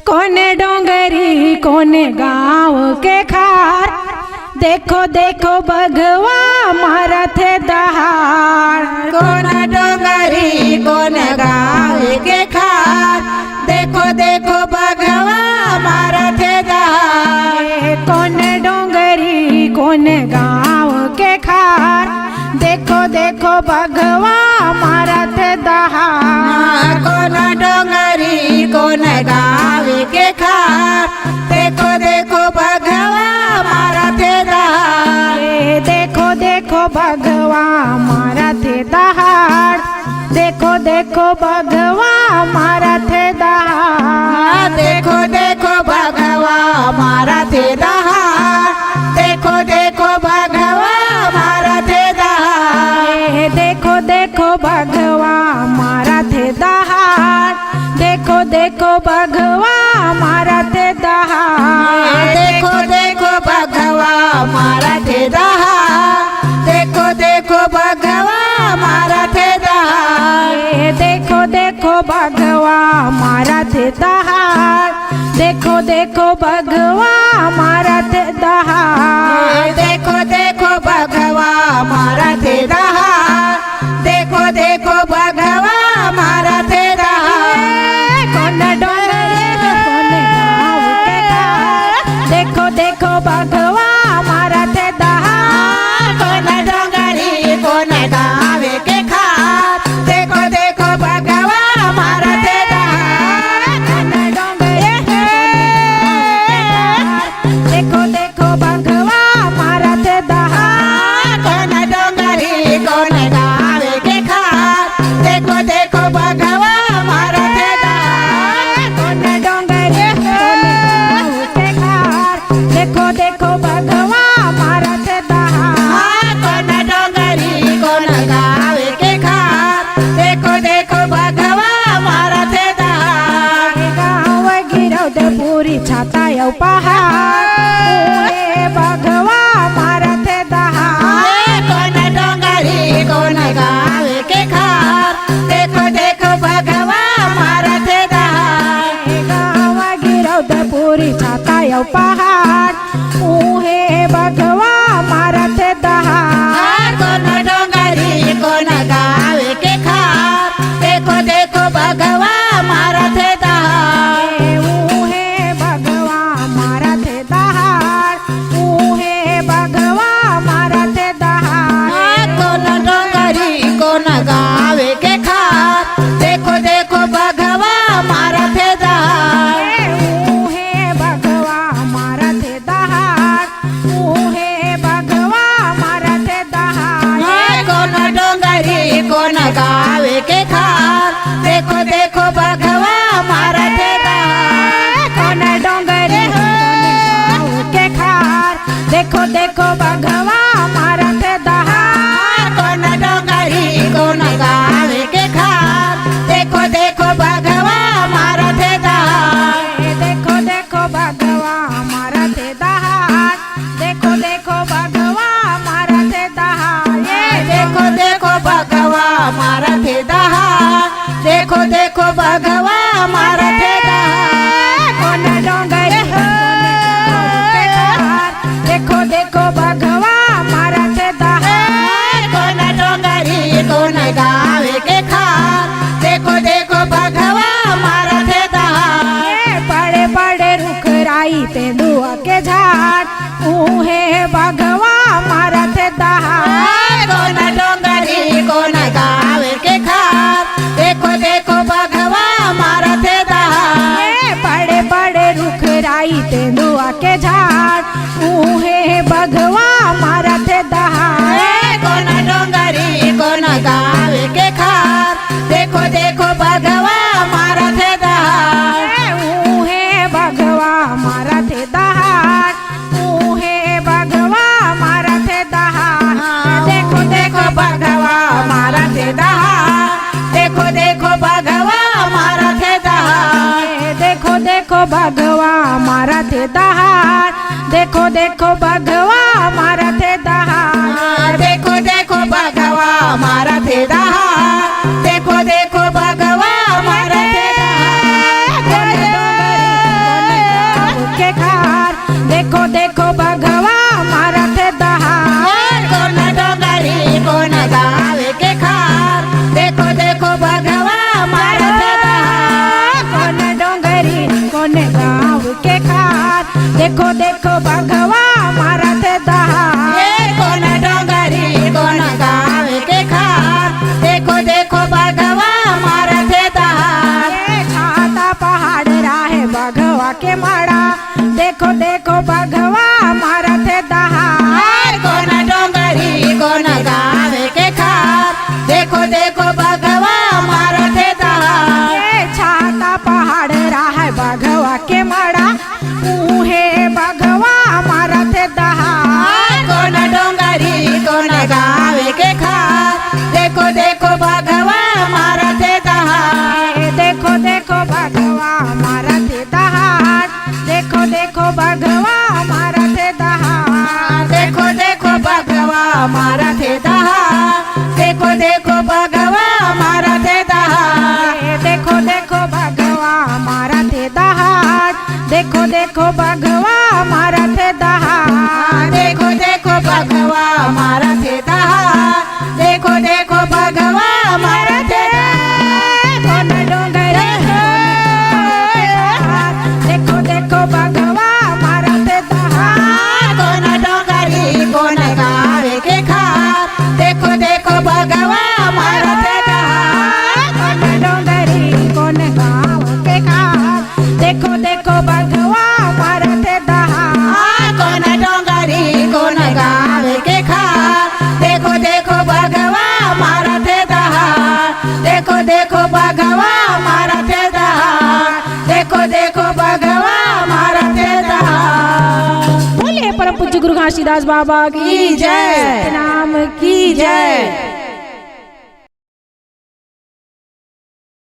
कोने डोंगरी कोने गाँव के खार, देखो देखो बघवा मारा थे दहाड़। कोना डोंगरी कोने गाँव के खार, देखो देखो बघवा मारा थे दहाड़। कोने डोंगरी कोने गाँव के खार, देखो देखो बघवा मारा थे दहाड़। कोना डोंगरी कोने गाँव के खार, देखो देखो बघवा मारा थे दहाड़। देखो देखो बघवा मारा थे दहाड़, देखो देखो बघवा मारा थे दहाड़। देखो देखो बघवा मारा थे दहाड़, देखो देखो बघवा मारा थे दहाड़। देखो देखो बघवा मारा थे दहाड़, देखो देखो बघवा मारा थे दहाड़। देखो देखो बघवा मारा थे दहाड़, देखो देखो बघवा मारा थे दहाड़। देखो देखो बघवा मारा थे दहाड़, देखो देखो बघवा मारा थे दहाड़। देखो देखो बघवा मारा थे दहाड़, देखो देखो बघवा मारा थे दहाड़। कोने डोंगरी कोने गाँव के खार, देखो देखो बघवा मारा थे दहाड़। कोना डोंगरी कोने गाँव के खार, देखो देखो बघवा मारा थे दहाड़। कोने डोंगरी देखो देखो बघवा मारा थे दहाड़। कोना डोंगरी कोने गाँव के खार, देखो देखो बघवा मारा थे दहाड़। कोने डोंगरी कोने गाँव के खार, देखो देखो बघवा मारा थे दहाड़। कोना डोंगरी कोना गाँव के खार, देखो देखो बघवा मारा थे दहाड़। गाँव गिरौद पूरी छाता यौ पहाड़, उहे बघवा मारा थे दहाड़। कोना डोंगरी कोना गाँव के खार, देखो देखो बघवा मारा थे दहाड़। गाँव गिरौद पूरी छाता यौ पहाड़, उहे बघवा मारा थे दहाड़। कोना डोंगरी कोना गाँव के खार, देखो देखो बघवा मारा थे दहाड़। उहे बघवा मारा थे दहाड़, उहे बघवा मारा थे दहाड़। कोना डोंगरी कोना गाँव के खार, देखो देखो बघवा मारा थे दहाड़। उहे बघवा मारा थे दहाड़, उहे बघवा मारा थे दहाड़। कोना डोंगरी कोना गाँव के खार, देखो देखो बघवा मारा थे दहाड़। कोने डोंगरी कोने गाँव के खार, देखो देखो बघवा मारा थे दहाड़। कोना डोंगरी कोना गाँव के खार, देखो देखो बघवा मारा थे दहाड़। देखो देखो बघवा मारा थे दहाड़, देखो देखो बघवा मारा थे दहाड़। देखो देखो बघवा मारा थे दहाड़, देखो देखो बघवा मारा थे दहाड़। कोने डोंगरी कोने गाँव के खार, देखो देखो बघवा मारा थे दहाड़। कोना डोंगरी कोना गाँव के खार, देखो देखो बघवा मारा थे दहाड़। बड़े बड़े रुख राई तेंदुआ के झाड़, उहे बघवा मारा थे दहाड़। कोना डोंगरी कोना गाँव के खार, देखो देखो बघवा मारा थे दहाड़। बड़े बड़े रुख राई तेंदुआ के झाड़, उहे बघवा मारा थे दहाड़। कोना डोंगरी कोना गाँव के खार, देखो देखो बघवा मारा थे दहाड़। उहे बघवा मारा थे दहाड़, उहे बघवा मारा थे दहाड़। देखो देखो बघवा मारा थे दहाड़, देखो देखो बघवा मारा थे दहाड़। देखो देखो बघवा मारा थे दहाड़, देखो देखो बघवा मारा थे दहाड़। देखो देखो बघवा मारा थे दहाड़, देखो देखो बघवा मारा थे दहाड़। देखो बघवा मारा थे दहाड़ देखो देखो बघवा मारा थे दहाड़ देखो देखो बघवा मारा थे कोन डोंगरे देखो देखो बघवा मारा थे दहाड़ कोन डोंगरी कोन गावे के खार देखो देखो बघवा मारा थे दहाड़ कोन डोंगरी कोन गाँव के खार देखो देखो बघवा मारा थे दहाड़ कोन डोंगरी कोन गावे के खार देखो देखो बघवा मारा थे दहाड़ देखो देखो बघवा मारा थे दहाड़ देखो देखो बघवा मारा थे दहाड़। बोले परम पूज्य गुरु घासीदास बाबा की की जय। नाम की जय।